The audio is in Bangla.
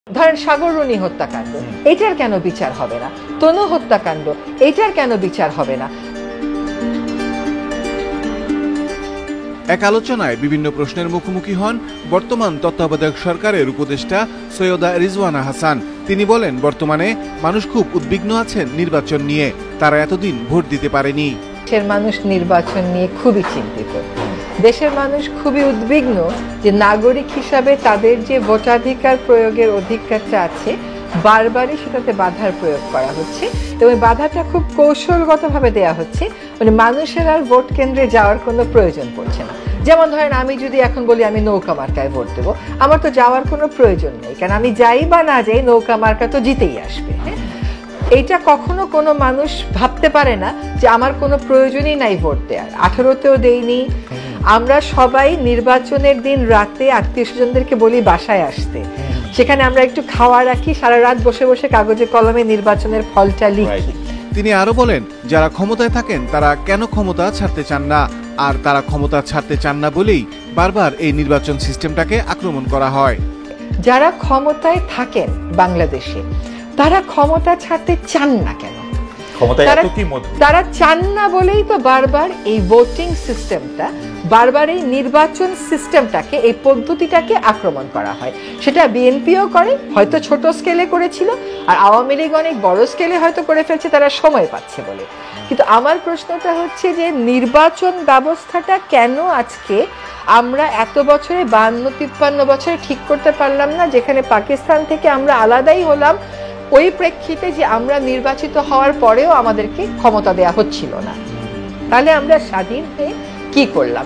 ধরেন সাগররুনি হত্যাকাণ্ড, এটার কেন বিচার হবে না? তনু হত্যাকাণ্ড, এটার কেন বিচার হবে না? এক আলোচনায় বিভিন্ন প্রশ্নের মুখোমুখি হন বর্তমান তত্ত্বাবধায়ক সরকারের উপদেষ্টা সৈয়দা রিজওয়ানা হাসান। তিনি বলেন, বর্তমানে মানুষ খুব উদ্বিগ্ন আছেন নির্বাচন নিয়ে, তারা এতদিন ভোট দিতে পারেনি। দেশের মানুষ নির্বাচন নিয়ে খুবই চিন্তিত। দেশের মানুষ খুবই উদ্বিগ্ন যে নাগরিক হিসাবে তাদের যে ভোটাধিকার প্রয়োগের অধিকারটা আছে, বারবারই সেটাতে বাধার প্রয়োগ করা হচ্ছে এবং বাধাটা খুব কৌশলগতভাবে দেয়া হচ্ছে। মানে মানুষের আর ভোট কেন্দ্রে যাওয়ার কোনো প্রয়োজন পড়ছে না। যেমন ধরেন, আমি যদি এখন বলি আমি নৌকা মার্কায় ভোট দেবো, আমার তো যাওয়ার কোনো প্রয়োজন নেই, কারণ আমি যাই বা না যাই নৌকা মার্কা তো জিতেই আসবে। হ্যাঁ, এইটা কখনো কোনো মানুষ ভাবতে পারে না যে আমার কোনো প্রয়োজনই নাই ভোট দেওয়ার। 18তেও দেইনি। আমরা সবাই নির্বাচনের দিন রাতে আত্মীয় স্বজনদেরকে বলি বাসায় আসতে, সেখানে আমরা একটু খাওয়া রাখি, সারা রাত বসে বসে কাগজে কলমে নির্বাচনের ফলটা লিখি। তিনি আরো বলেন, যারা ক্ষমতায় থাকেন তারা কেন ক্ষমতা ছাড়তে চান না, আর তারা ক্ষমতা ছাড়তে চান না বলেই বারবার এই নির্বাচন সিস্টেমটাকে আক্রমণ করা হয়। যারা ক্ষমতায় থাকেন বাংলাদেশে, তারা ক্ষমতা ছাড়তে চান না কেন? তারা চান না বলেই তো বারবার এই ভোটিং সিস্টেমটা, বারবার এই নির্বাচন সিস্টেমটাকে, এই পদ্ধতিটাকে আক্রমণ করা হয়। সেটা বিএনপিও করে, হয়তো ছোট স্কেলে করেছিল, আর আওয়ামী লীগ অনেক বড় স্কেলে হয়তো করে ফেলছে, তারা সময় পাচ্ছে বলে। কিন্তু আমার প্রশ্নটা হচ্ছে যে নির্বাচন ব্যবস্থাটা কেন আজকে আমরা এত বছরে 52-53 বছরে ঠিক করতে পারলাম না, যেখানে পাকিস্তান থেকে আমরা আলাদাই হলাম ওই প্রেক্ষিতে যে আমরা নির্বাচিত হওয়ার পরেও আমাদেরকে ক্ষমতা দেয়া হচ্ছিল না। তাহলে আমরা স্বাধীন হয়ে কি করলাম?